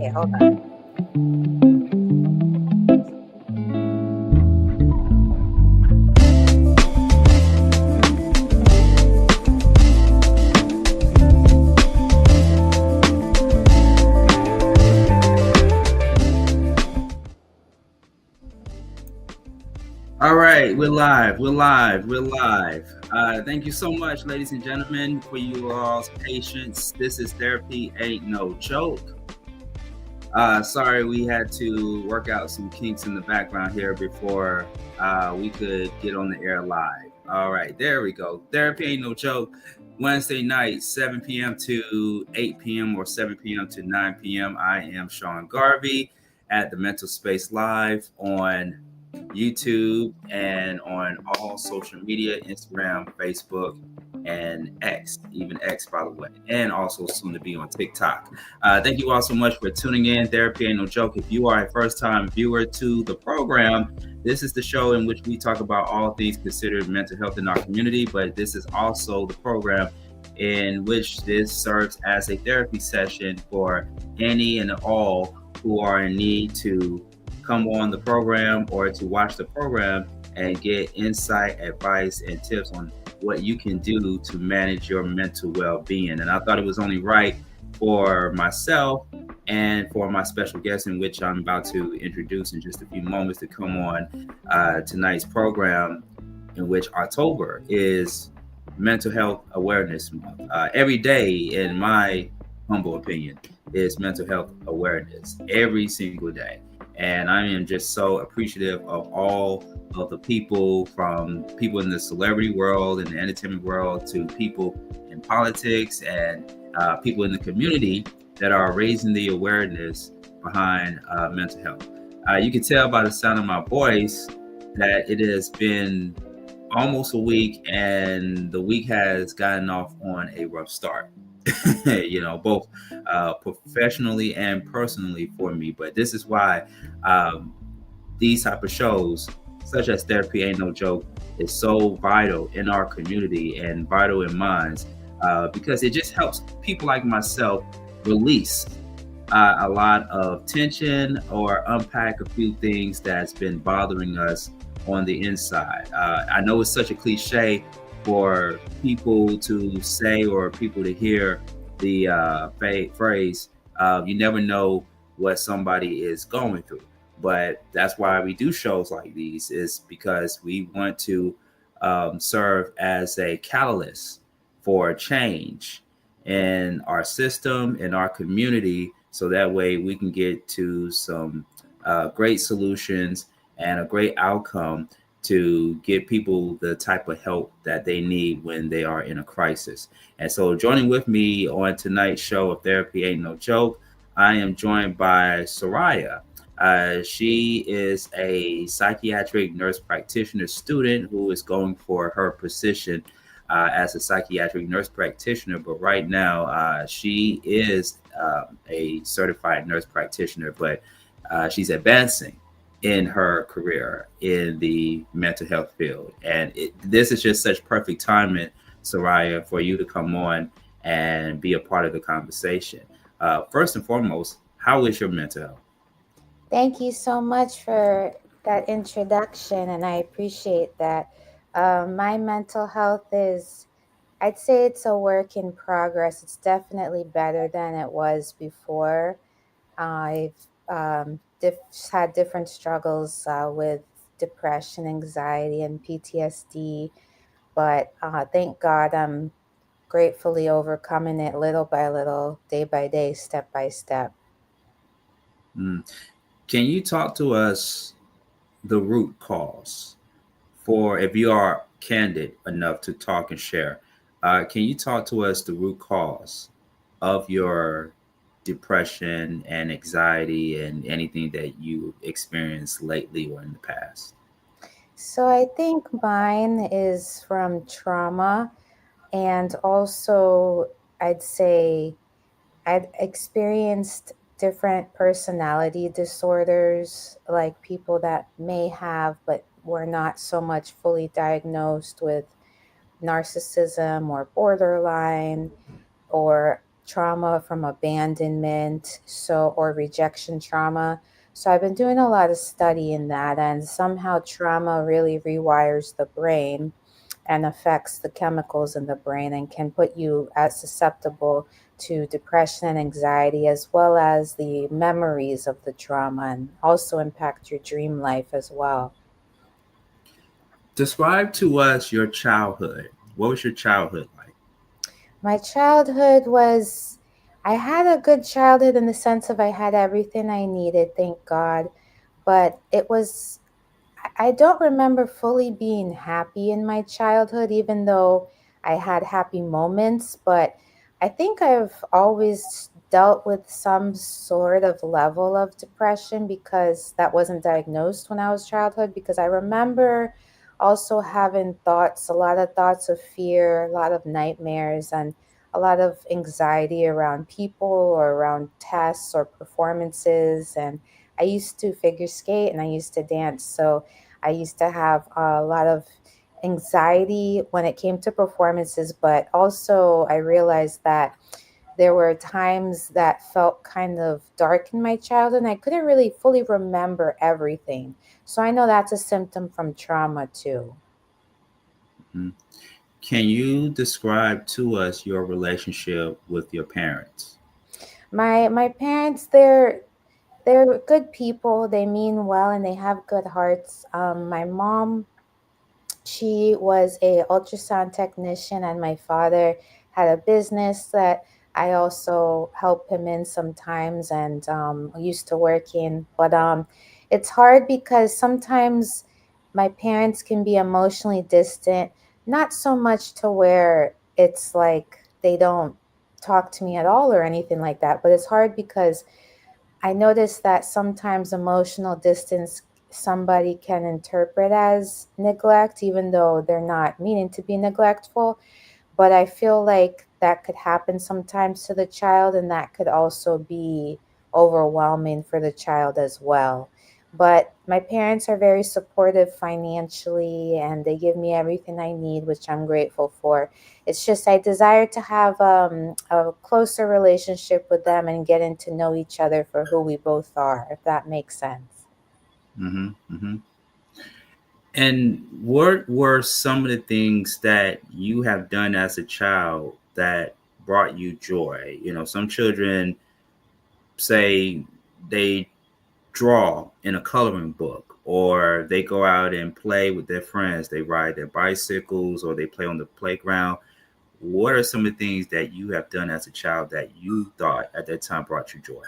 Okay, hold on. All right, we're live. We're live. We're live. Thank you so much, ladies and gentlemen, for you all's patience. This is Therapy Ain't No Joke. Sorry, we had to work out some kinks in the background here before we could get on the air live. All right, there we go. Therapy Ain't No Joke. Wednesday night, 7 p.m. to 8 p.m. or 7 p.m. to 9 p.m. I am Sean Garvey at the Mental Space Live on YouTube and on all social media, Instagram, Facebook, and X, even X, by the way, and also soon to be on TikTok. Thank you all so much for tuning in. Therapy Ain't No Joke. If you are a first-time viewer to the program, this is the show in which we talk about all things considered mental health in our community, but this is also the program in which this serves as a therapy session for any and all who are in need to come on the program or to watch the program and get insight, advice, and tips on what you can do to manage your mental well-being. And I thought it was only right for myself and for my special guest, in which I'm about to introduce in just a few moments, to come on tonight's program, in which October is Mental Health Awareness Month. Every day, in my humble opinion, is mental health awareness, every single day. And I am just so appreciative of all of the people, from people in the celebrity world and the entertainment world to people in politics and people in the community that are raising the awareness behind mental health. You can tell by the sound of my voice that it has been almost a week, and the week has gotten off on a rough start. Both professionally and personally for me. But this is why these type of shows, such as Therapy Ain't No Joke, is so vital in our community and vital in minds, because it just helps people like myself release a lot of tension or unpack a few things that's been bothering us on the inside. I know it's such a cliche for people to say or people to hear the phrase, you never know what somebody is going through. But that's why we do shows like these, is because we want to serve as a catalyst for change in our system, in our community, so that way we can get to some great solutions and a great outcome to give people the type of help that they need when they are in a crisis. And so joining with me on tonight's show of Therapy Ain't No Joke, I am joined by Soraya. She is a psychiatric nurse practitioner student who is going for her position as a psychiatric nurse practitioner. But right now, she is a certified nurse practitioner, but she's advancing in her career in the mental health field. And this is just such perfect timing, Soraya, for you to come on and be a part of the conversation. First and foremost, how is your mental health? Thank you so much for that introduction, and I appreciate that. My mental health is, I'd say it's a work in progress. It's definitely better than it was before. I've had different struggles with depression, anxiety, and PTSD, but thank God I'm gratefully overcoming it little by little, day by day, step by step. Mm. Can you talk to us the root cause, for if you are candid enough to talk and share? Can you talk to us the root cause of your depression and anxiety and anything that you experienced lately or in the past? So I think mine is from trauma, and also I'd say I've experienced different personality disorders, like people that may have, but were not so much fully diagnosed with narcissism or borderline or trauma from abandonment, or rejection trauma. So I've been doing a lot of study in that, and somehow trauma really rewires the brain and affects the chemicals in the brain and can put you as susceptible to depression and anxiety, as well as the memories of the trauma, and also impact your dream life as well. Describe to us your childhood. What was your childhood like? My childhood was, I had a good childhood in the sense of I had everything I needed, thank God. But it was, I don't remember fully being happy in my childhood, even though I had happy moments. But I think I've always dealt with some sort of level of depression because that wasn't diagnosed when I was childhood. Because I remember also having thoughts, a lot of thoughts of fear, a lot of nightmares, and a lot of anxiety around people or around tests or performances. And I used to figure skate and I used to dance. So I used to have a lot of anxiety when it came to performances, but also I realized that there were times that felt kind of dark in my childhood and I couldn't really fully remember everything. So I know that's a symptom from trauma too. Mhm. Can you describe to us your relationship with your parents? My parents, they're good people. They mean well and they have good hearts. My mom, she was a ultrasound technician, and my father had a business that I also help him in sometimes, and used to work in. But it's hard because sometimes my parents can be emotionally distant, not so much to where it's like they don't talk to me at all or anything like that, but it's hard because I notice that sometimes emotional distance somebody can interpret as neglect, even though they're not meaning to be neglectful. But I feel like that could happen sometimes to the child, and that could also be overwhelming for the child as well. But my parents are very supportive financially, and they give me everything I need, which I'm grateful for. It's just I desire to have a closer relationship with them and getting to know each other for who we both are, if that makes sense. Hmm. Hmm. And what were some of the things that you have done as a child that brought you joy? You know, some children say they draw in a coloring book, or they go out and play with their friends, they ride their bicycles, or they play on the playground. What are some of the things that you have done as a child that you thought at that time brought you joy?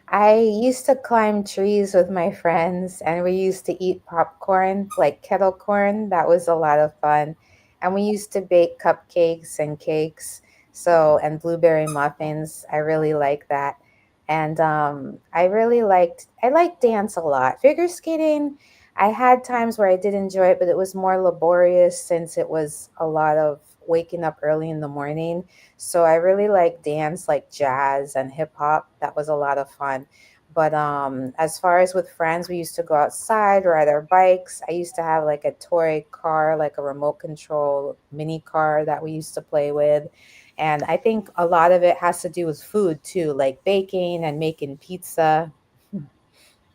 I used to climb trees with my friends, and we used to eat popcorn, like kettle corn. That was a lot of fun. And we used to bake cupcakes and cakes, and blueberry muffins. I really like that. And I liked dance a lot. Figure skating, I had times where I did enjoy it, but it was more laborious since it was a lot of waking up early in the morning. So I really like dance, like jazz and hip hop. That was a lot of fun. But as far as with friends, we used to go outside, ride our bikes. I used to have like a toy car, like a remote control mini car that we used to play with. And I think a lot of it has to do with food too, like baking and making pizza.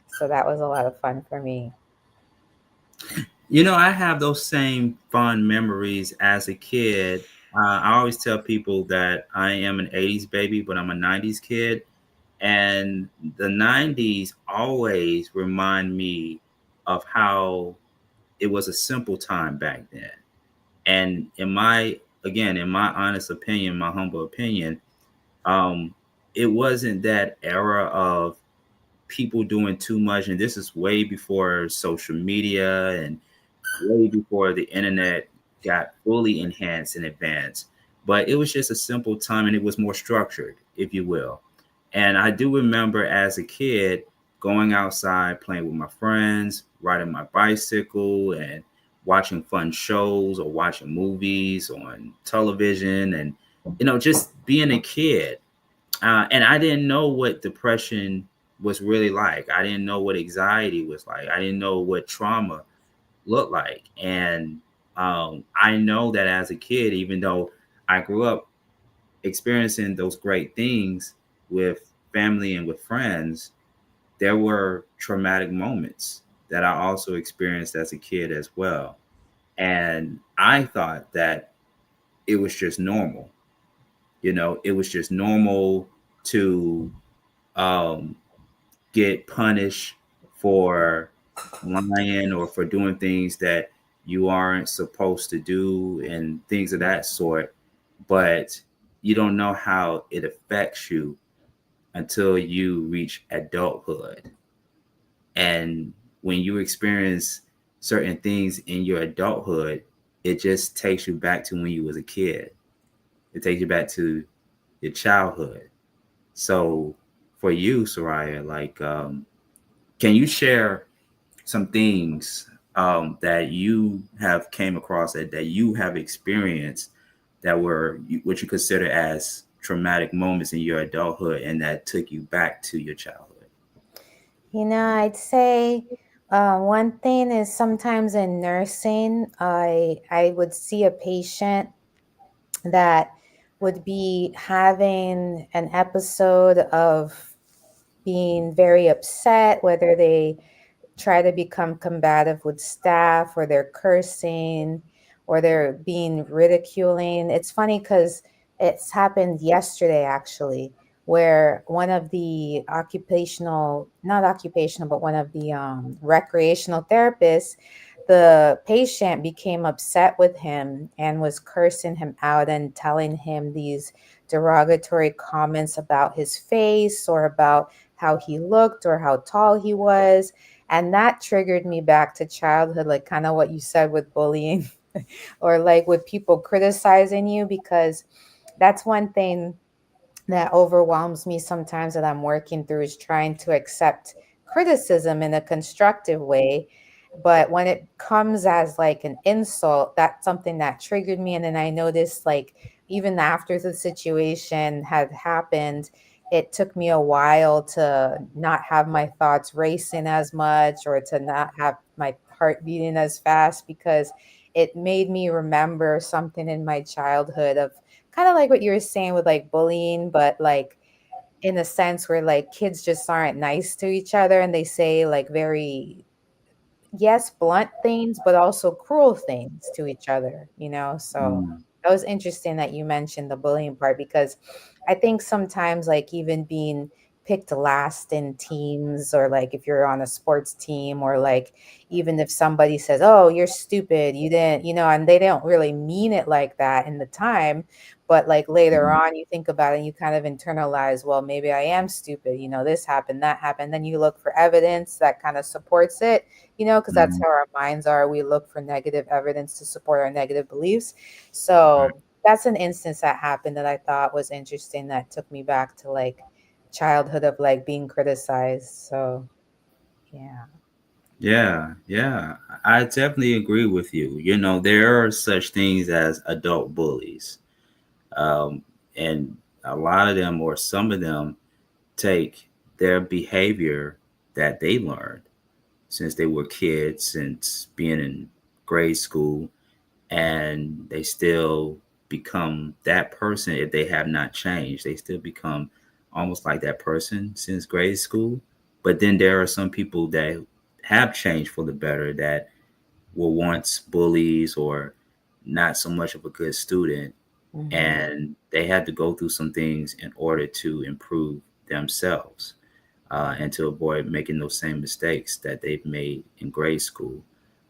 So that was a lot of fun for me. You know, I have those same fond memories as a kid. I always tell people that I am an 80s baby, but I'm a 90s kid. And the 90s always remind me of how it was a simple time back then. And again, in my honest opinion, my humble opinion, um, it wasn't that era of people doing too much. And this is way before social media and way before the internet got fully enhanced and advanced. But it was just a simple time and it was more structured, if you will. And I do remember as a kid going outside, playing with my friends, riding my bicycle, and watching fun shows or watching movies on television, and just being a kid. And I didn't know what depression was really like. I didn't know what anxiety was like. I didn't know what trauma looked like. And I know that as a kid, even though I grew up experiencing those great things with family and with friends, there were traumatic moments that I also experienced as a kid as well. And I thought that it was just normal. It was just normal to um, get punished for lying or for doing things that you aren't supposed to do and things of that sort. But you don't know how it affects you until you reach adulthood. And when you experience certain things in your adulthood, it just takes you back to when you was a kid. It takes you back to your childhood. So for you, Soraya, like, can you share some things that you have came across that you have experienced that were what you consider as traumatic moments in your adulthood and that took you back to your childhood? I'd say one thing is sometimes in nursing, I would see a patient that would be having an episode of being very upset, whether they try to become combative with staff or they're cursing or they're being ridiculing. It's funny because it's happened yesterday actually, where one of the not occupational, but one of the recreational therapists, the patient became upset with him and was cursing him out and telling him these derogatory comments about his face or about how he looked or how tall he was. And that triggered me back to childhood, like kind of what you said with bullying or like with people criticizing you, because that's one thing that overwhelms me sometimes that I'm working through is trying to accept criticism in a constructive way. But when it comes as like an insult, that's something that triggered me. And then I noticed, like, even after the situation had happened, it took me a while to not have my thoughts racing as much or to not have my heart beating as fast because it made me remember something in my childhood of kind of like what you were saying with like bullying, but like in a sense where like kids just aren't nice to each other and they say like very, yes, blunt things, but also cruel things to each other. So Mm, that was interesting that you mentioned the bullying part because I think sometimes, like, even being picked last in teams, or like if you're on a sports team, or like even if somebody says, oh, you're stupid, you didn't, and they don't really mean it like that in the time. But like later mm, on, you think about it and you kind of internalize, well, maybe I am stupid, this happened, that happened. Then you look for evidence that kind of supports it, because that's mm. how our minds are. We look for negative evidence to support our negative beliefs. Right. So that's an instance that happened that I thought was interesting that took me back to like childhood of like being criticized. So yeah. Yeah, yeah. I definitely agree with you. There are such things as adult bullies. Um, and a lot of them, or some of them, take their behavior that they learned since they were kids, since being in grade school, and they still become that person if they have not changed. They still become almost like that person since grade school. But then there are some people that have changed for the better that were once bullies or not so much of a good student, Hmm. and they had to go through some things in order to improve themselves and to avoid making those same mistakes that they've made in grade school.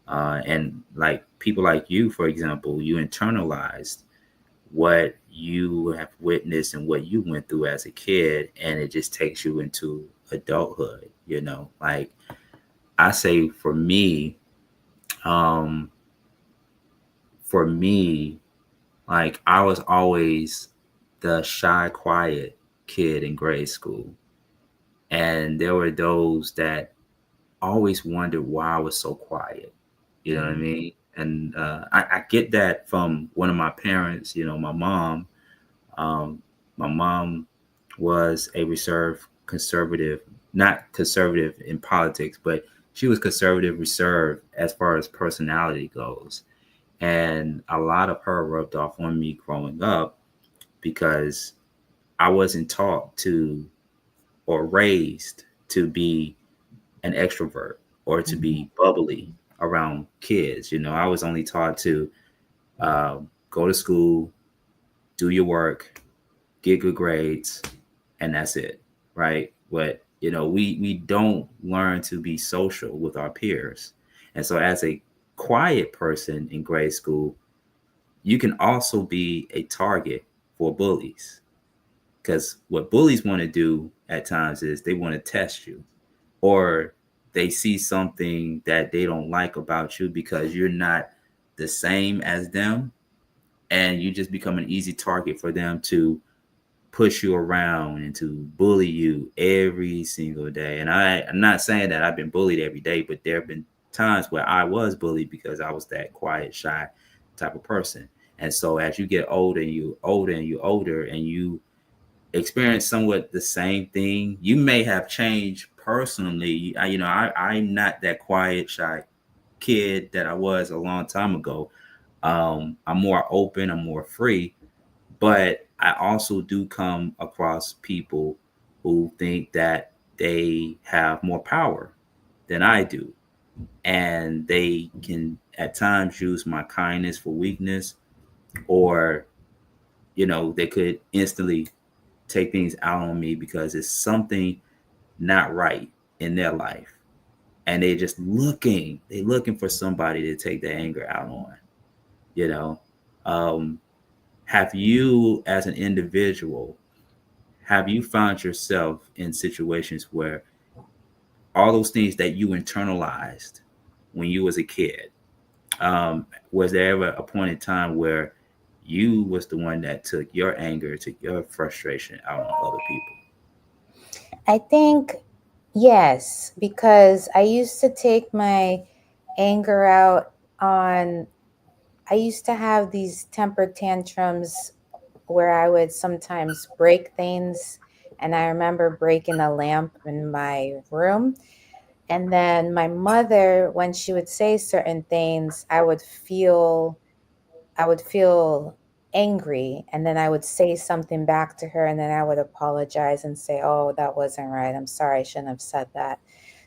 And like people like you, for example, you internalized what you have witnessed and what you went through as a kid, and it just takes you into adulthood. Like I say, um, for me, like I was always the shy, quiet kid in grade school, and there were those that always wondered why I was so quiet. You know what I Hmm. mean? And I get that from one of my parents. My mom. Um, my mom was a reserved conservative, not conservative in politics, but she was conservative reserved as far as personality goes. And a lot of her rubbed off on me growing up. because I wasn't taught to or raised to be an extrovert or to Mhm. be bubbly around kids. I was only taught to go to school, do your work, get good grades, and that's it, right? But we don't learn to be social with our peers, and so as a quiet person in grade school, you can also be a target for bullies, because what bullies want to do at times is they want to test you, or they see something that they don't like about you because you're not the same as them, and you just become an easy target for them to push you around and to bully you every single day. And I'm not saying that I've been bullied every day, but there have been times where I was bullied because I was that quiet, shy type of person. And so as you get older and you older and you older and you experience somewhat the same thing, you may have changed personally. I'm not that quiet, shy kid that I was a long time ago. I'm more open, I'm more free, but I also do come across people who think that they have more power than I do. And they can at times use my kindness for weakness, or, they could instantly take things out on me because it's something not right in their life. And they're looking for somebody to take their anger out on, you know. Um, have you, as an individual, have you found yourself in situations where all those things that you internalized when you was a kid, was there ever a point in time where you was the one that took your anger, took your frustration out on other people? I think yes, because I used to take my anger out on, I used to have these temper tantrums where I would sometimes break things. And I remember breaking a lamp in my room. And then my mother, when she would say certain things, I would feel angry, and then I would say something back to her, and then I would apologize and say, "Oh, that wasn't right. I'm sorry. I shouldn't have said that."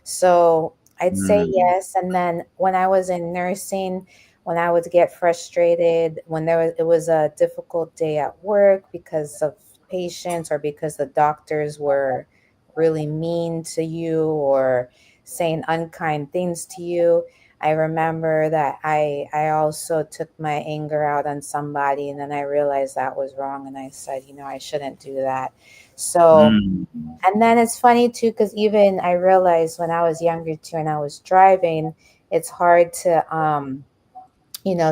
So I'd say Mm, yes. And then when I was in nursing, when I would get frustrated, when it was a difficult day at work because of patients or because the doctors were really mean to you or saying unkind things to you, I remember that I also took my anger out on somebody, and then I realized that was wrong, and I said, I shouldn't do that. So, mm, and then it's funny too, because even I realized when I was younger too, and I was driving, it's hard to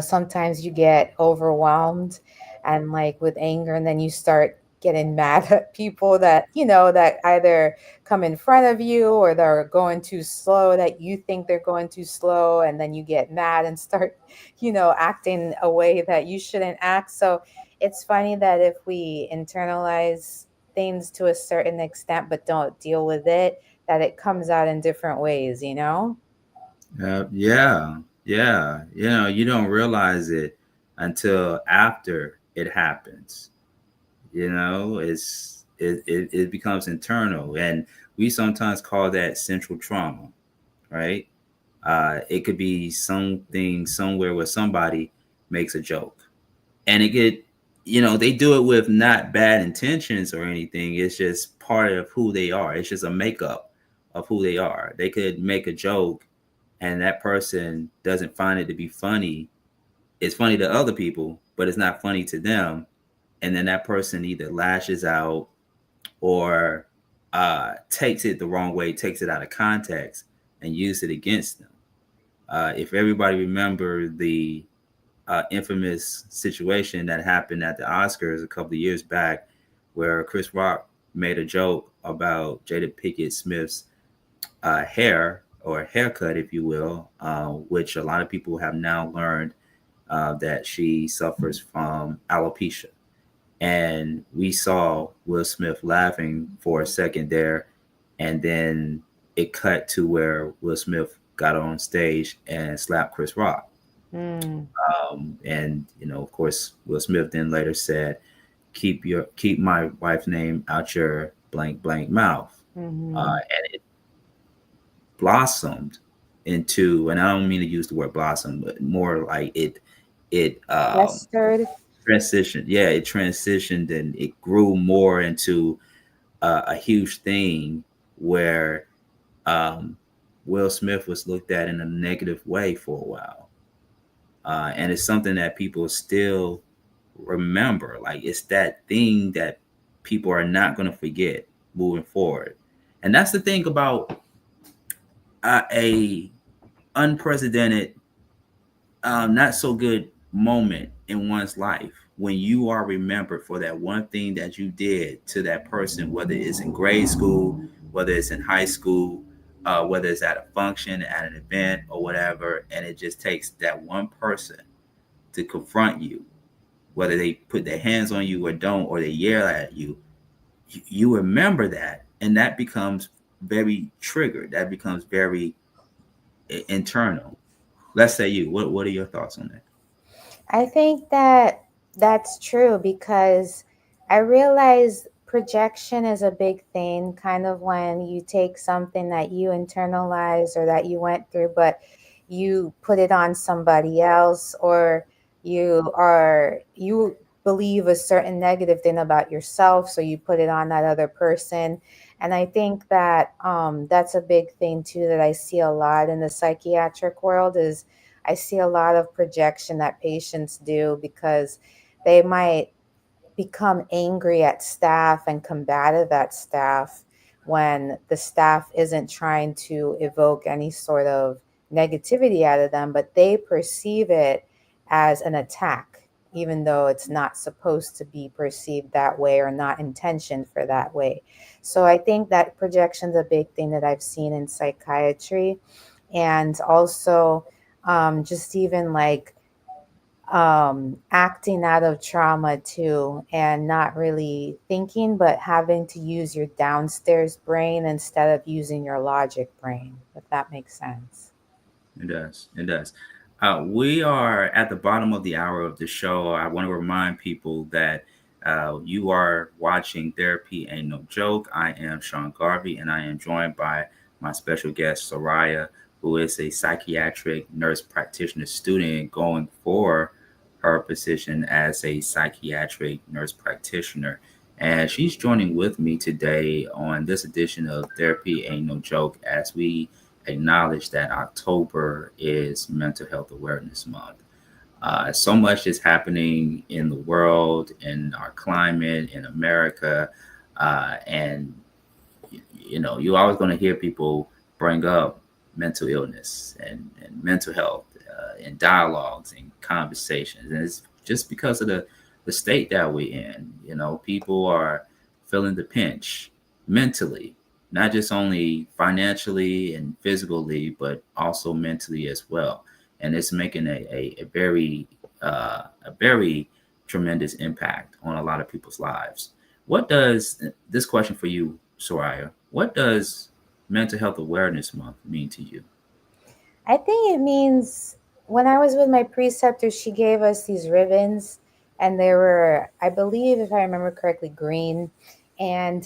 sometimes you get overwhelmed and like with anger, and then you start getting mad at people that either come in front of you or they're going too slow, that you think they're going too slow, and then you get mad and start acting a way that you shouldn't act. So it's funny that if we internalize things to a certain extent but don't deal with it, that it comes out in different ways. yeah, yeah. You don't realize it until after it happens. It becomes internal, and we sometimes call that central trauma, right? It could be something somewhere where somebody makes a joke, and it could, they do it with not bad intentions or anything. It's just part of who they are. It's just a makeup of who they are. They could make a joke, and that person doesn't find it to be funny. It's funny to other people, but it's not funny to them. And then that person either lashes out or takes it the wrong way, takes it out of context, and use it against them. If everybody remember the infamous situation that happened at the Oscars a couple of years back, where Chris Rock made a joke about Jada Pinkett Smith's hair, or haircut, if you will, which a lot of people have now learned that she suffers from alopecia. And we saw Will Smith laughing for a second there, and then it cut to where Will Smith got on stage and slapped Chris Rock. Mm. And of course, Will Smith then later said keep my wife's name out your blank blank mouth. Mm-hmm. And it blossomed into, and I don't mean to use the word blossom, but more like it Festered. transitioned. Yeah, it transitioned and it grew more into a huge thing where um, Will Smith was looked at in a negative way for a while. And it's something that people still remember. Like it's that thing that people are not going to forget moving forward. And that's the thing about a unprecedented, not so good moment in one's life when you are remembered for that one thing that you did to that person, whether it's in grade school, whether it's in high school, whether it's at a function, at an event, or whatever. And it just takes that one person to confront you, whether they put their hands on you or don't, or they yell at you. You remember that, and that becomes very triggered. That becomes very internal. Let's say you. What are your thoughts on that? I think that that's true because I realize projection is a big thing, kind of when you take something that you internalize or that you went through, but you put it on somebody else, or you believe a certain negative thing about yourself, so you put it on that other person. And I think that that's a big thing too that I see a lot in the psychiatric world is I see a lot of projection that patients do because they might become angry at staff and combative at staff when the staff isn't trying to evoke any sort of negativity out of them, but they perceive it as an attack, even though it's not supposed to be perceived that way or not intentioned for that way. So I think that projection's a big thing that I've seen in psychiatry. And also, just even like acting out of trauma too, and not really thinking, but having to use your downstairs brain instead of using your logic brain, if that makes sense. It does. It does. We are at the bottom of the hour of the show. I want to remind people that you are watching Therapy Ain't No Joke. I am Sean Garvey, and I am joined by my special guest, Soraya, who is a psychiatric nurse practitioner student going for her position as a psychiatric nurse practitioner. And she's joining with me today on this edition of Therapy Ain't No Joke as we acknowledge that October is Mental Health Awareness Month. So much is happening in the world, in our climate, in America, and you're always going to hear people bring up mental illness and mental health in dialogues and conversations, and it's just because of the state that we're in. People are feeling the pinch mentally, not just only financially and physically, but also mentally as well. And it's making a very tremendous impact on a lot of people's lives. What does this question for you, Soraya? What does Mental Health Awareness Month mean to you? I think it means when I was with my preceptor, she gave us these ribbons, and they were, I believe, if I remember correctly, green. And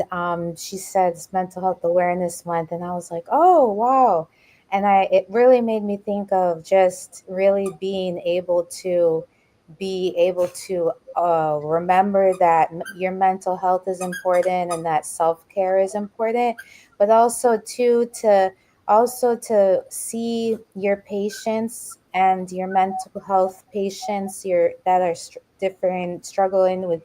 she said it's Mental Health Awareness Month, and I was like, oh wow! And it really made me think of just really being able to remember that your mental health is important and that self care is important, but also to see your patients and your mental health patients your that are different struggling with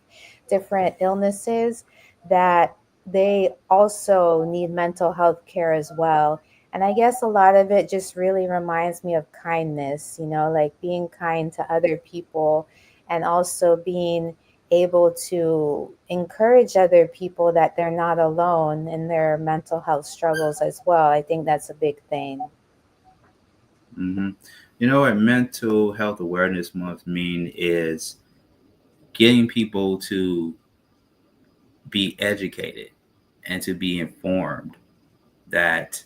different illnesses, that they also need mental health care as well. And I guess a lot of it just really reminds me of kindness, like being kind to other people, and also being able to encourage other people that they're not alone in their mental health struggles as well. I think that's a big thing. Hmm. You know what Mental Health Awareness Month mean is getting people to be educated and to be informed that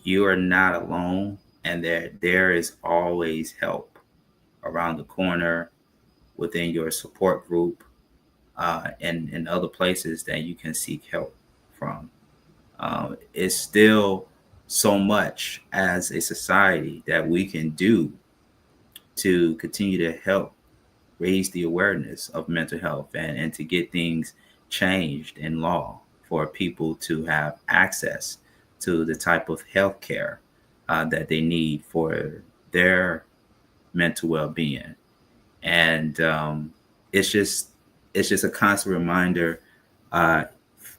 you are not alone and that there is always help around the corner within your support group. and other places that you can seek help from. It's still so much as a society that we can do to continue to help raise the awareness of mental health, and to get things changed in law for people to have access to the type of health care that they need for their mental well-being. And it's just it's just a constant reminder uh,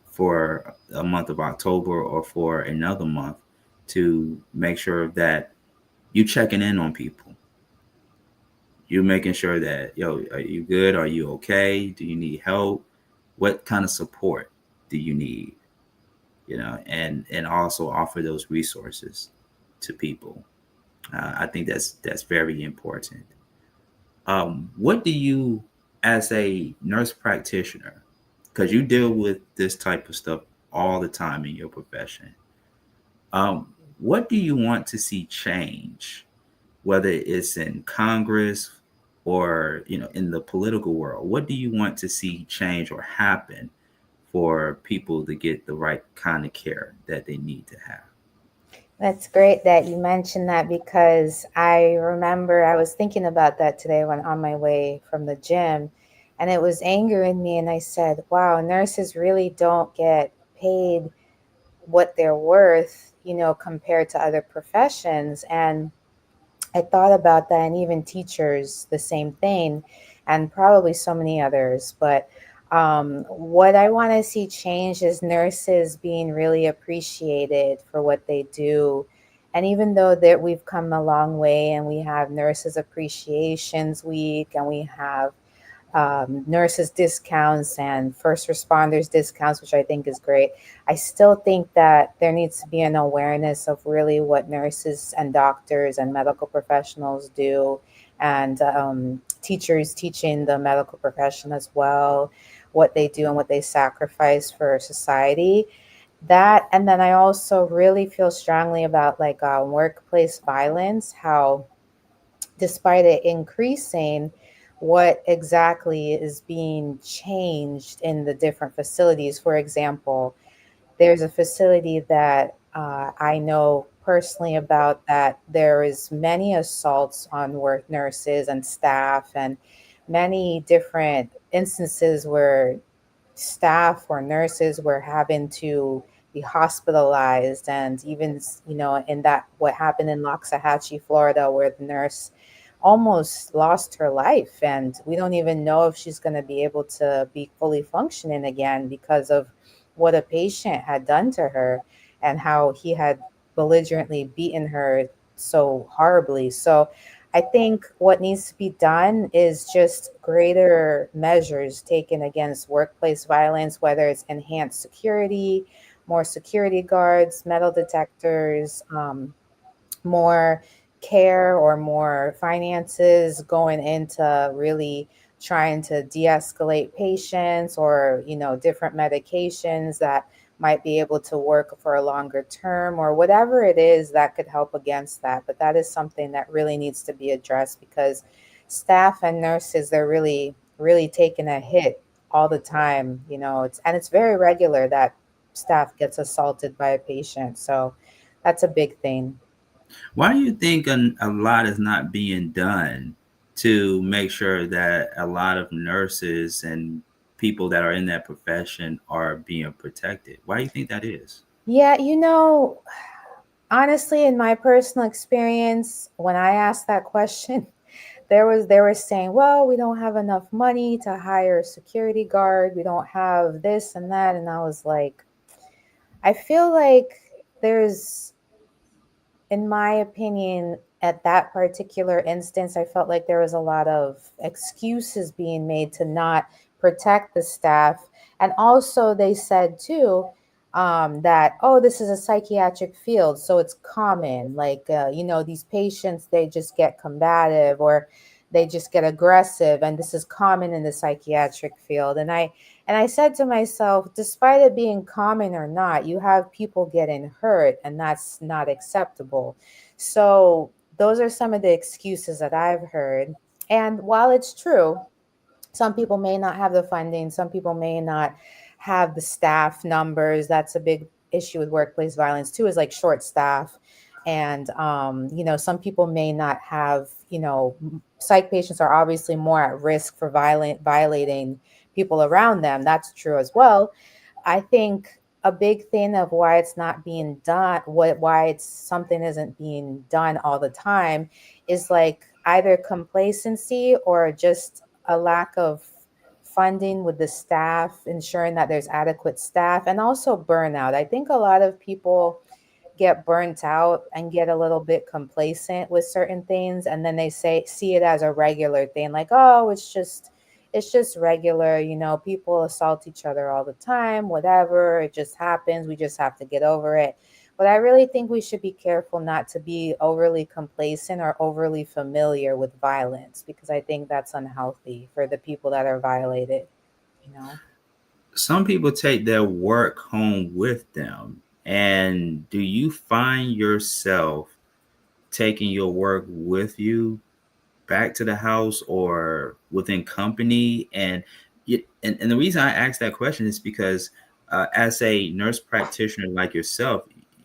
for a month of October or for another month to make sure that you checking in on people. You're making sure that, yo, are you good? Are you okay? Do you need help? What kind of support do you need? And also offer those resources to people. I think that's very important. What do you, as a nurse practitioner, because you deal with this type of stuff all the time in your profession, um, what do you want to see change, whether it's in Congress or in the political world? What do you want to see change or happen for people to get the right kind of care that they need to have? That's great that you mentioned that because I remember I was thinking about that today when on my way from the gym, and it was angering me. And I said, wow, nurses really don't get paid what they're worth, compared to other professions. And I thought about that, and even teachers, the same thing, and probably so many others. But what I want to see change is nurses being really appreciated for what they do. And even though that we've come a long way, and we have Nurses Appreciations Week, and we have nurses discounts and first responders discounts, which I think is great. I still think that there needs to be an awareness of really what nurses and doctors and medical professionals do, and teachers teaching the medical profession as well, what they do and what they sacrifice for society. That, and then I also really feel strongly about like workplace violence, how despite it increasing, what exactly is being changed in the different facilities. For example, there's a facility that I know personally about, that there is many assaults on work nurses and staff, and many different instances where staff or nurses were having to be hospitalized. And even in that, what happened in Loxahatchee, Florida, where the nurse almost lost her life, and we don't even know if she's going to be able to be fully functioning again because of what a patient had done to her, and how he had belligerently beaten her so horribly. So I think what needs to be done is just greater measures taken against workplace violence, whether it's enhanced security, more security guards, metal detectors, more care or more finances going into really trying to de-escalate patients, or different medications that might be able to work for a longer term, or whatever it is that could help against that. But that is something that really needs to be addressed, because staff and nurses, they're really taking a hit all the time. It's very regular that staff gets assaulted by a patient. So that's a big thing. Why do you think a lot is not being done to make sure that a lot of nurses and people that are in that profession are being protected? Why do you think that is? Yeah, honestly, in my personal experience, when I asked that question, they were saying, well, we don't have enough money to hire a security guard. We don't have this and that. And I was like, I feel like there's, in my opinion, at that particular instance, I felt like there was a lot of excuses being made to not protect the staff. And also, they said too, that, oh, this is a psychiatric field, so it's common. Like, these patients, they just get combative, or they just get aggressive, and this is common in the psychiatric field. And I said to myself, despite it being common or not, you have people getting hurt, and that's not acceptable. So, those are some of the excuses that I've heard. And while it's true, Some people may not have the funding, some people may not have the staff numbers. That's a big issue with workplace violence too, is like short staff. And some people may not have, psych patients are obviously more at risk for violating people around them. That's true as well. I think a big thing of why it's not being done, why it's something isn't being done all the time, is like either complacency or just a lack of funding with the staff, ensuring that there's adequate staff, and also burnout. I think a lot of people get burnt out and get a little bit complacent with certain things, and then they see it as a regular thing, like, oh, it's just regular, people assault each other all the time, whatever, it just happens, we just have to get over it. But I really think we should be careful not to be overly complacent or overly familiar with violence, because I think that's unhealthy for the people that are violated, you know Some people take their work home with them. And do you find yourself taking your work with you back to the house or within company? And the reason I ask that question is because as a nurse practitioner like yourself,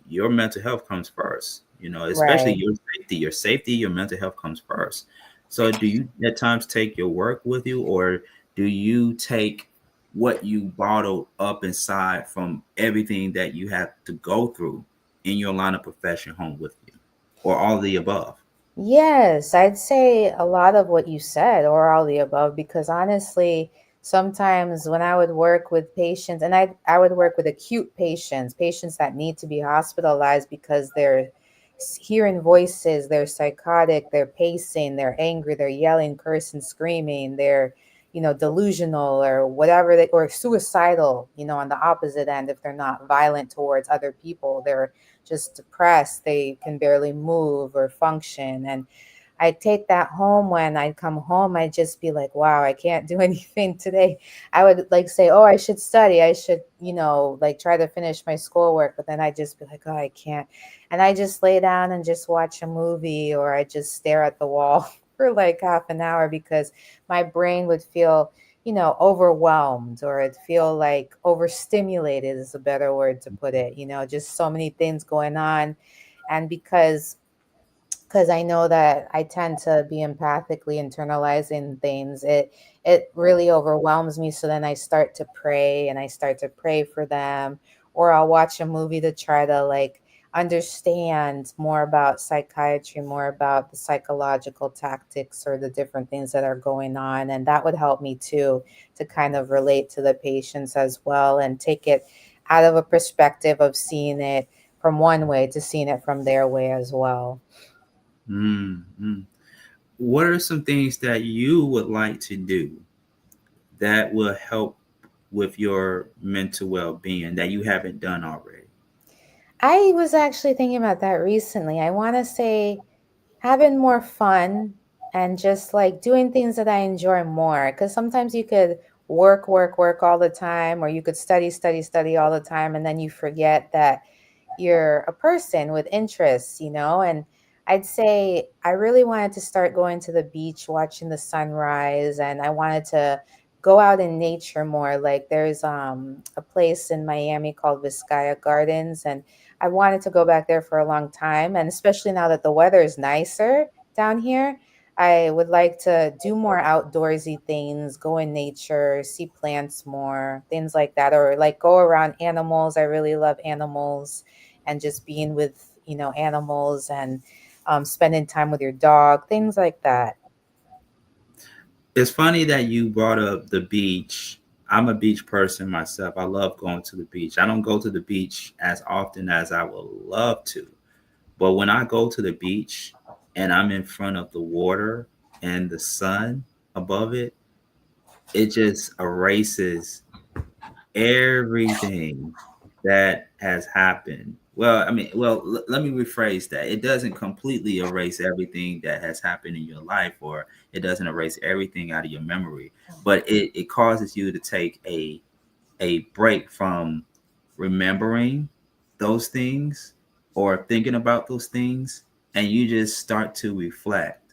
your mental health comes first. Especially Right. your safety, your mental health comes first. So do you at times take your work with you, or do you take what you bottled up inside from everything that you have to go through in your line of profession home with you, or all of the above? Yes, I'd say a lot of what you said, or all the above, because honestly, sometimes when I would work with patients, and I would work with acute patients, patients that need to be hospitalized because they're hearing voices, they're psychotic, they're pacing, they're angry, they're yelling, cursing, screaming, they're, delusional or whatever, or suicidal, on the opposite end, if they're not violent towards other people, they're just depressed, they can barely move or function. And I take that home. When I come home, I just be like, wow, I can't do anything today. I would like say, oh, I should study. I should, like try to finish my schoolwork. But then I just be like, oh, I can't. And I just lay down and just watch a movie, or I just stare at the wall for like half an hour, because my brain would feel, overwhelmed, or it'd feel like overstimulated is a better word to put it, just so many things going on. And because I know that I tend to be empathically internalizing things. It really overwhelms me. So then I start to pray, and I start to pray for them, or I'll watch a movie to try to like understand more about psychiatry, more about the psychological tactics or the different things that are going on. And that would help me too, to kind of relate to the patients as well, and take it out of a perspective of seeing it from one way to seeing it from their way as well. Mm-hmm. What are some things that you would like to do that will help with your mental well-being that you haven't done already? I was actually thinking about that recently. I want to say having more fun and just like doing things that I enjoy more. Because sometimes you could work, work, work all the time, or you could study, study, study all the time, and then you forget that you're a person with interests, and I'd say I really wanted to start going to the beach, watching the sunrise, and I wanted to go out in nature more. Like there's a place in Miami called Vizcaya Gardens, and I wanted to go back there for a long time, and especially now that the weather is nicer down here, I would like to do more outdoorsy things, go in nature, see plants more, things like that, or like go around animals. I really love animals, and just being with, animals, and spending time with your dog, things like that. It's funny that you brought up the beach. I'm a beach person myself. I love going to the beach. I don't go to the beach as often as I would love to. But when I go to the beach and I'm in front of the water and the sun above it, it just erases everything that has happened. Let me rephrase that. It doesn't completely erase everything that has happened in your life, or it doesn't erase everything out of your memory, but it causes you to take a break from remembering those things or thinking about those things, and you just start to reflect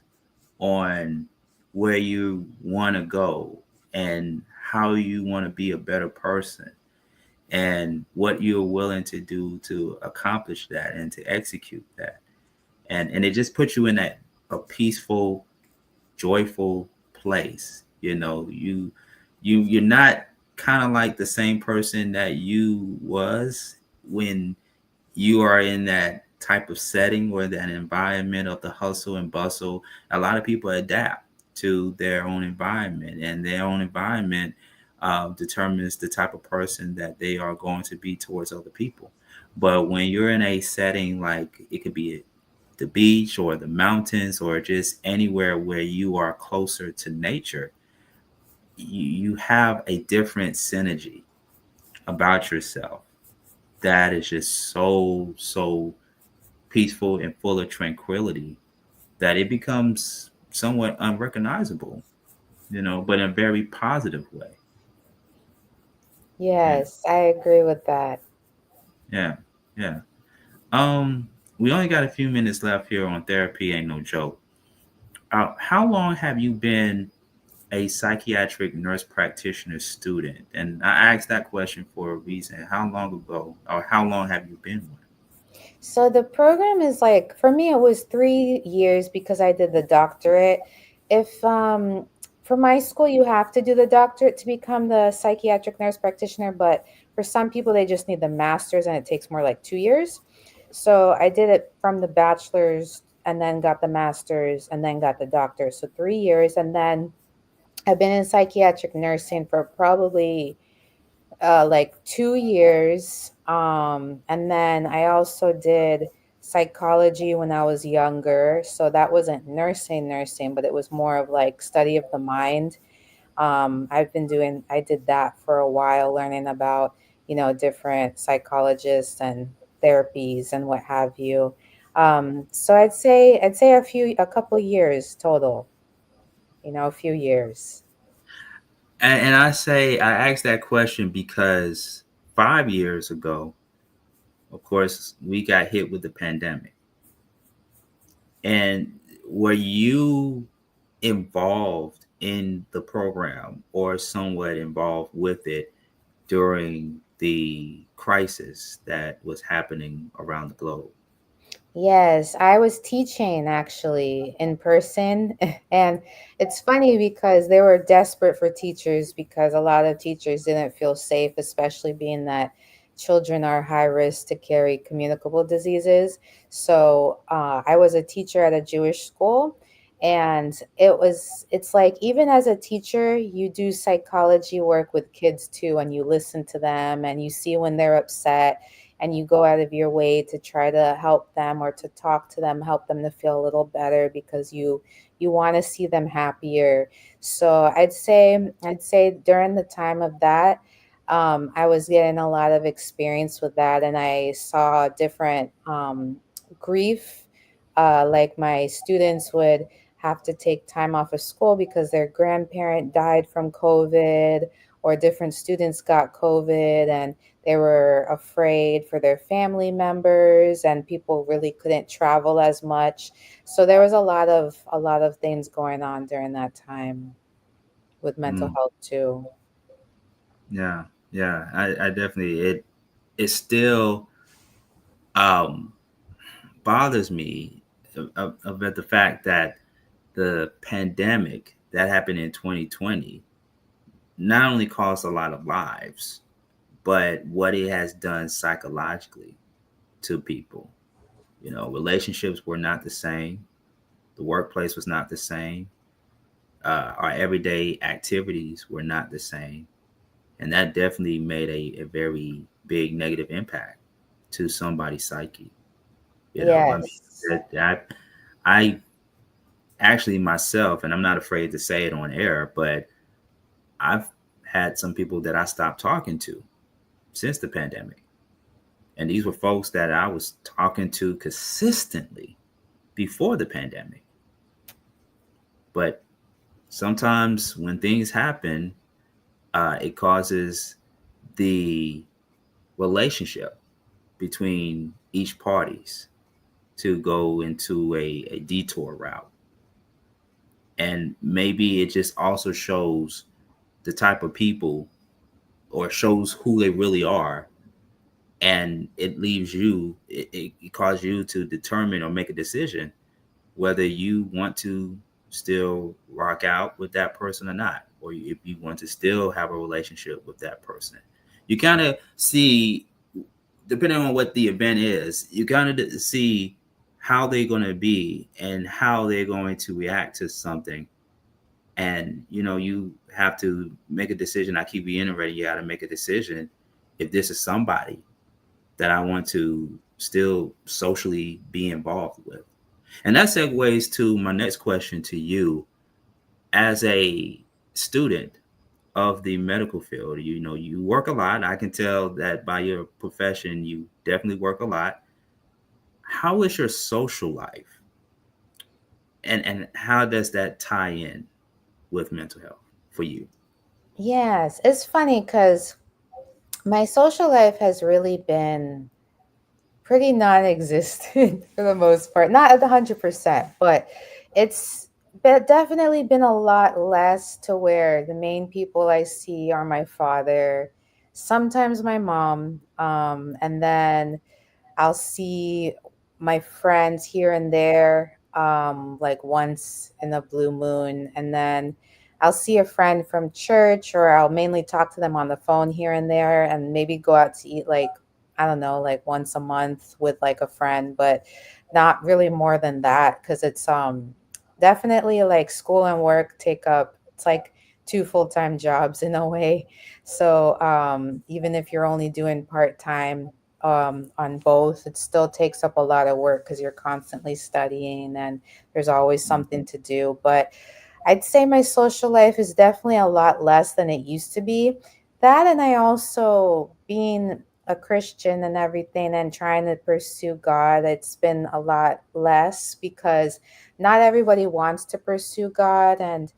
on where you want to go and how you want to be a better person and what you're willing to do to accomplish that and to execute that. And it just puts you in that a peaceful, joyful place. You're not kind of like the same person that you was when you are in that type of setting or that environment of the hustle and bustle. A lot of people adapt to their own environment, and their own environment determines the type of person that they are going to be towards other people. But when you're in a setting like it could be the beach or the mountains or just anywhere where you are closer to nature, you have a different synergy about yourself that is just so peaceful and full of tranquility that it becomes somewhat unrecognizable, but in a very positive way. Yeah, Yes, I agree with that. yeah, yeah. Um, we only got a few minutes left here on Therapy Ain't No Joke. How long have you been a psychiatric nurse practitioner student? And I asked that question for a reason. How long ago, or how long have you been one? So the program is like, for me it was 3 years because I did the doctorate. If For my school you have to do the doctorate to become the psychiatric nurse practitioner, but for some people they just need the master's and it takes more like 2 years. So I did it from the bachelor's and then got the master's and then got the doctor. So 3 years, and then I've been in psychiatric nursing for probably like 2 years. And then I also did psychology when I was younger. So that wasn't nursing, but it was more of like study of the mind. I did that for a while, learning about, different psychologists and therapies and what have you. So I'd say a couple years total, a few years. And I asked that question because 5 years ago, of course, we got hit with the pandemic. And were you involved in the program or somewhat involved with it during the crisis that was happening around the globe? Yes, I was teaching actually in person. And it's funny because they were desperate for teachers because a lot of teachers didn't feel safe, especially being that children are high risk to carry communicable diseases. So I was a teacher at a Jewish school. And it's like, even as a teacher, you do psychology work with kids too, and you listen to them and you see when they're upset, and you go out of your way to try to help them or to talk to them, help them to feel a little better because you want to see them happier. So I'd say during the time of that, I was getting a lot of experience with that, and I saw different grief. Like my students would have to take time off of school because their grandparent died from COVID, or different students got COVID, and they were afraid for their family members, and people really couldn't travel as much. So there was a lot of things going on during that time with mental Mm, health too. yeah, yeah. I definitely it still um bothers me about the fact that the pandemic that happened in 2020 not only cost a lot of lives, but what it has done psychologically to people. Relationships were not the same. The workplace was not the same. Our everyday activities were not the same. And that definitely made a very big negative impact to somebody's psyche. I mean, Yes. I actually myself, and I'm not afraid to say it on air, but I've had some people that I stopped talking to since the pandemic. And these were folks that I was talking to consistently before the pandemic. But sometimes when things happen, it causes the relationship between each parties to go into a detour route. And maybe it just also shows the type of people, or shows who they really are, and it leaves you, it causes you to determine or make a decision whether you want to still rock out with that person or not, or if you want to still have a relationship with that person. You kind of see, depending on what the event is, you kind of see how they're going to be and how they're going to react to something. And you have to make a decision. I keep reiterating, you got to make a decision if this is somebody that I want to still socially be involved with. And that segues to my next question to you. As a student of the medical field, you work a lot. I can tell that by your profession, you definitely work a lot. How is your social life? And how does that tie in with mental health for you? Yes, it's funny because my social life has really been pretty non-existent for the most part. Not at 100%, but it's definitely been a lot less, to where the main people I see are my father, sometimes my mom, and then I'll see my friends here and there, like once in a blue moon. And then I'll see a friend from church, or I'll mainly talk to them on the phone here and there, and maybe go out to eat, like, I don't know, like once a month with like a friend, but not really more than that, because it's definitely like school and work take up, it's like two full-time jobs in a way. So even if you're only doing part-time on both, it still takes up a lot of work because you're constantly studying and there's always something to do. But I'd say my social life is definitely a lot less than it used to be. That, and I also, being a Christian and everything and trying to pursue God, it's been a lot less because not everybody wants to pursue God, and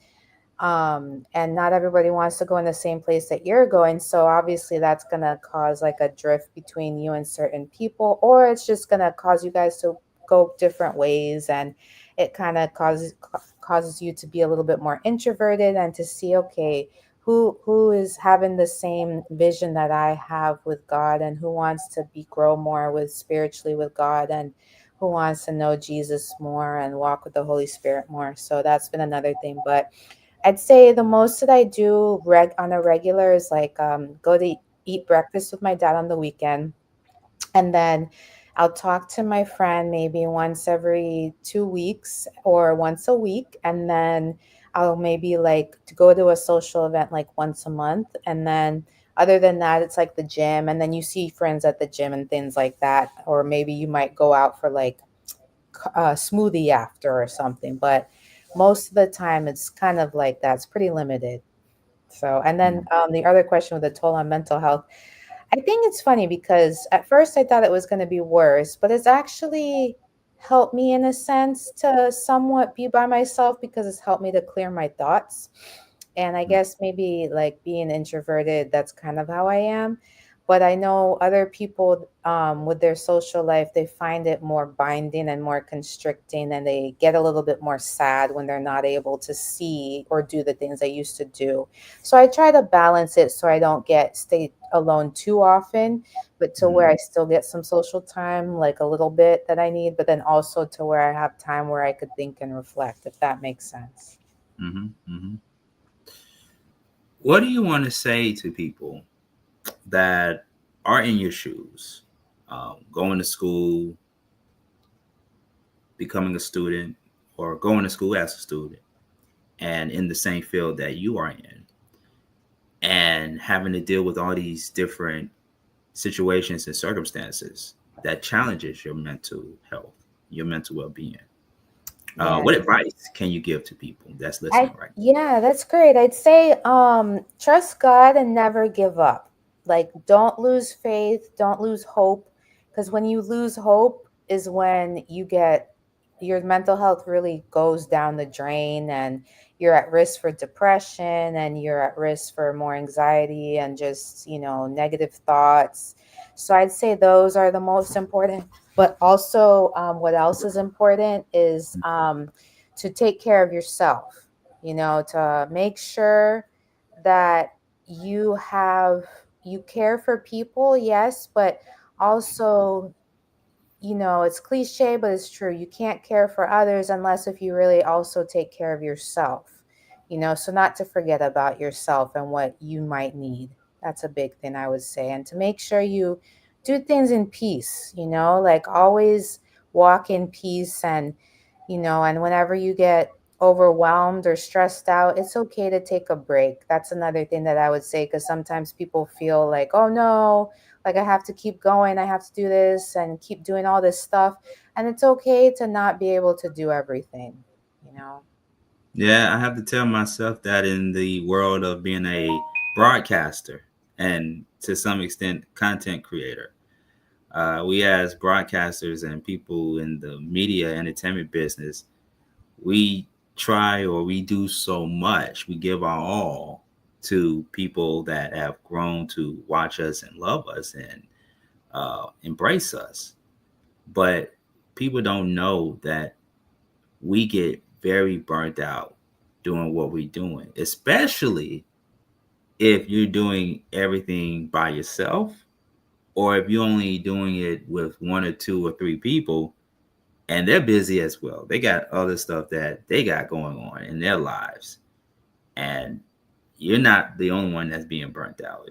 not everybody wants to go in the same place that you're going. So obviously that's going to cause like a drift between you and certain people, or it's just going to cause you guys to go different ways, and it kind of causes you to be a little bit more introverted and to see, okay, who is having the same vision that I have with God, and who wants to be grow more with spiritually with God, and who wants to know Jesus more and walk with the Holy Spirit more. So that's been another thing. But I'd say the most that I do on a regular is like go to eat breakfast with my dad on the weekend, and then I'll talk to my friend maybe once every 2 weeks or once a week, and then I'll maybe like to go to a social event like once a month, and then other than that, it's like the gym, and then you see friends at the gym and things like that, or maybe you might go out for like smoothie after or something. But most of the time, it's kind of like that. It's pretty limited. So, and then Mhm. the other question with the toll on mental health, I think it's funny because at first I thought it was going to be worse, but it's actually helped me in a sense to somewhat be by myself, because it's helped me to clear my thoughts. And I guess maybe like being introverted, that's kind of how I am. But I know other people, with their social life, they find it more binding and more constricting, and they get a little bit more sad when they're not able to see or do the things they used to do. So I try to balance it so I don't stay alone too often, but to where Mhm. I still get some social time, like a little bit that I need, but then also to where I have time where I could think and reflect, if that makes sense. Mhm. Mhm. What do you want to say to people that are in your shoes, going to school, becoming a student, or going to school as a student, and in the same field that you are in, and having to deal with all these different situations and circumstances that challenges your mental health, your mental well-being? Yeah. What advice can you give to people that's I listening right Yeah, that's great. I'd say trust God and never give up. Like, don't lose faith, don't lose hope, because when you lose hope is when your mental health really goes down the drain, and you're at risk for depression, and you're at risk for more anxiety and just, negative thoughts. So I'd say those are the most important. But also, what else is important is to take care of yourself, to make sure that you care for people, yes, but also, it's cliche, but it's true. You can't care for others unless if you really also take care of yourself, so not to forget about yourself and what you might need. That's a big thing I would say. And to make sure you do things in peace, like always walk in peace. And whenever you get overwhelmed or stressed out, it's okay to take a break. That's another thing that I would say, because sometimes people feel like, oh no, like I have to keep going, I have to do this and keep doing all this stuff. And it's okay to not be able to do everything, you know? Yeah, I have to tell myself that in the world of being a broadcaster and to some extent content creator, we as broadcasters and people in the media entertainment business, we try or we do so much. We give our all to people that have grown to watch us and love us and embrace us. But people don't know that we get very burnt out doing what we're doing, especially if you're doing everything by yourself or if you're only doing it with one or two or three people and they're busy as well. They got other stuff that they got going on in their lives. And you're not the only one that's being burnt out.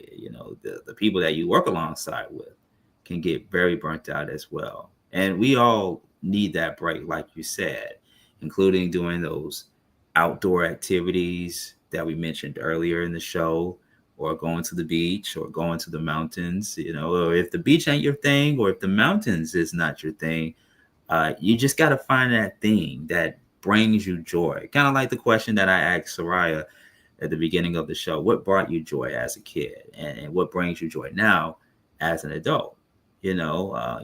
The people that you work alongside with can get very burnt out as well. And we all need that break, like you said, including doing those outdoor activities that we mentioned earlier in the show, or going to the beach or going to the mountains, or if the beach ain't your thing, or if the mountains is not your thing, you just got to find that thing that brings you joy. Kind of like the question that I asked Soraya at the beginning of the show. What brought you joy as a kid, and what brings you joy now as an adult? You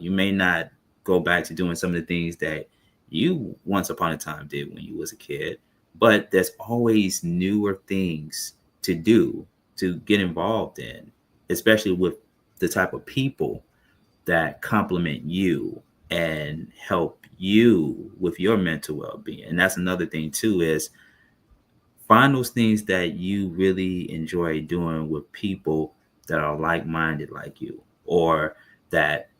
may not go back to doing some of the things that you once upon a time did when you was a kid, but there's always newer things to do, to get involved in, especially with the type of people that complement you and help you with your mental well-being. And that's another thing too, is find those things that you really enjoy doing with people that are like-minded like you, or that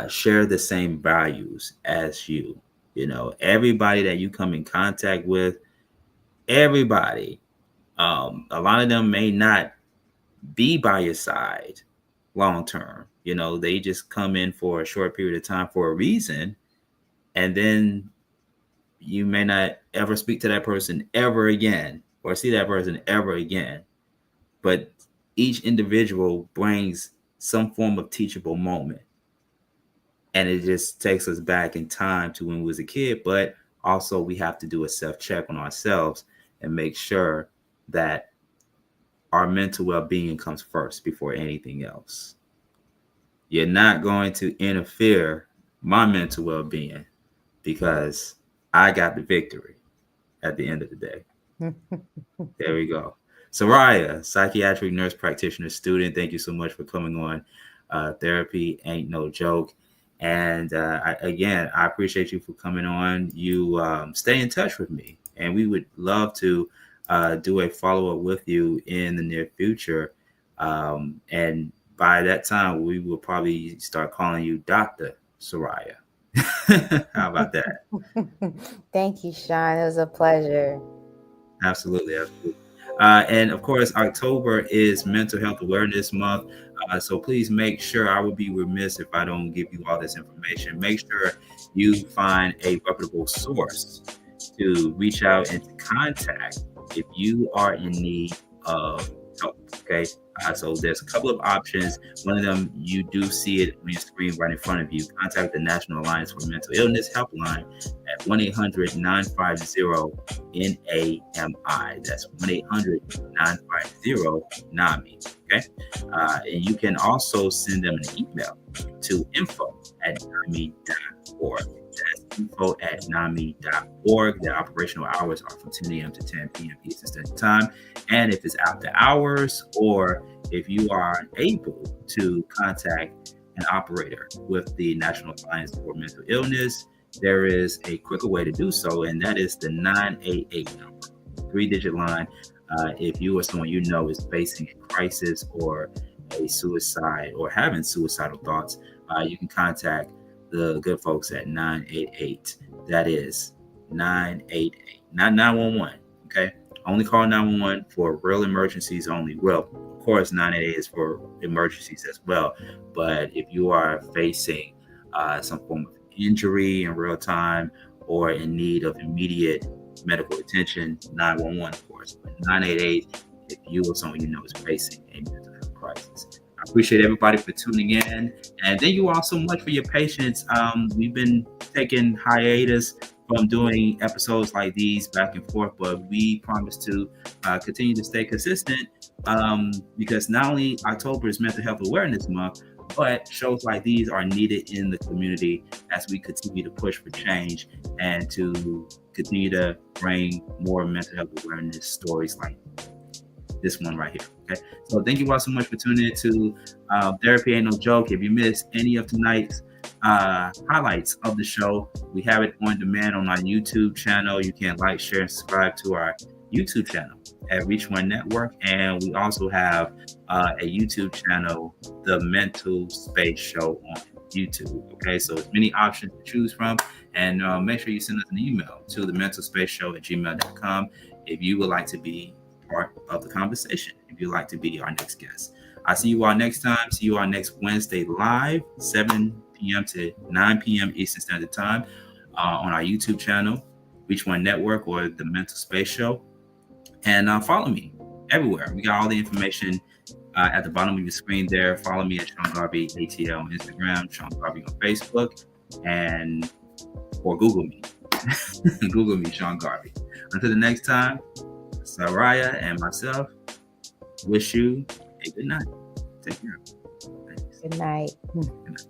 share the same values as you. Everybody that you come in contact with, everybody, a lot of them may not be by your side long term. They just come in for a short period of time for a reason, and then you may not ever speak to that person ever again or see that person ever again. But each individual brings some form of teachable moment. And it just takes us back in time to when we was a kid. But also we have to do a self-check on ourselves and make sure that our mental well-being comes first before anything else. You're not going to interfere my mental well-being, because I got the victory at the end of the day. There we go. Soraya, psychiatric nurse practitioner student, thank you so much for coming on. Therapy ain't no joke. And I appreciate you for coming on. You stay in touch with me, and we would love to do a follow up with you in the near future. And by that time, we will probably start calling you Dr. Soraya. How about that? Thank you, Sean. It was a pleasure. Absolutely, absolutely. And of course, October is Mental Health Awareness Month. So please make sure, I would be remiss if I don't give you all this information. Make sure you find a reputable source to reach out and to contact if you are in need of help. Okay. So there's a couple of options. One of them, you do see it on your screen right in front of you. Contact the National Alliance for Mental Illness helpline at 1-800-950-NAMI. That's 1-800-950-NAMI. Okay. And you can also send them an email to info@nami.org. That's info@nami.org. Their operational hours are from 10 a.m. to 10 p.m. Eastern Standard Time. And if it's after hours, or if you are able to contact an operator with the National Alliance for Mental Illness, there is a quicker way to do so, and that is the 988 number, 3-digit line. If you or someone you know is facing a crisis or a suicide or having suicidal thoughts, you can contact the good folks at 988. That is 988, not 911. Okay. Only call 911 for real emergencies only. Well, of course, 988 is for emergencies as well. But if you are facing some form of injury in real time or in need of immediate medical attention, 911, of course. But 988, if you or someone you know is facing a mental health crisis. I appreciate everybody for tuning in. And thank you all so much for your patience. We've been taking hiatus from doing episodes like these back and forth, but we promise to continue to stay consistent because not only October is Mental Health Awareness Month, but shows like these are needed in the community as we continue to push for change and to continue to bring more mental health awareness stories like this one right here. Okay, so thank you all so much for tuning in to Therapy Ain't No Joke. If you missed any of tonight's highlights of the show, we have it on demand on our YouTube channel. You can like, share, and subscribe to our YouTube channel at Reach One Network, and we also have a YouTube channel, The Mental Space Show, on YouTube. Okay, so there's many options to choose from, and make sure you send us an email to thementalspaceshow@gmail.com if you would like to be part of the conversation, if you'd like to be our next guest. I'll see you all next time. See you all next Wednesday live, 7 p.m. to 9 p.m. Eastern Standard Time on our YouTube channel, Reach One Network, or The Mental Space Show. And follow me everywhere. We got all the information at the bottom of your screen there. Follow me at Sean Garvey ATL on Instagram, Sean Garvey on Facebook, or Google me. Google me, Sean Garvey. Until the next time, Soraya and myself wish you a good night. Take care. Thanks. Good night. Good night.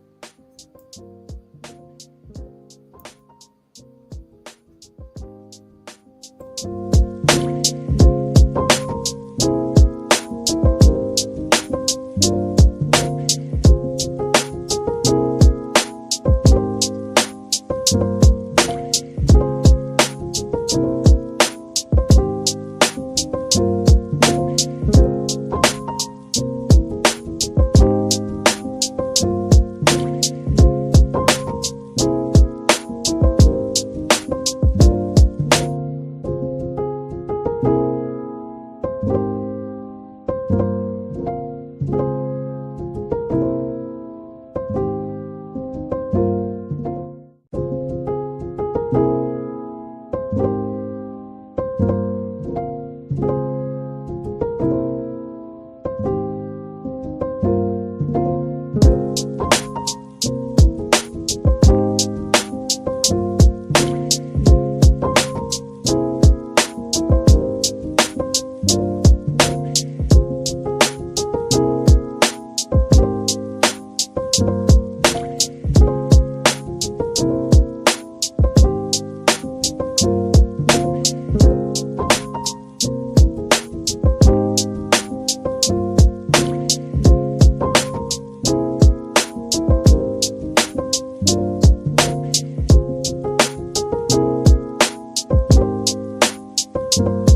Thank you.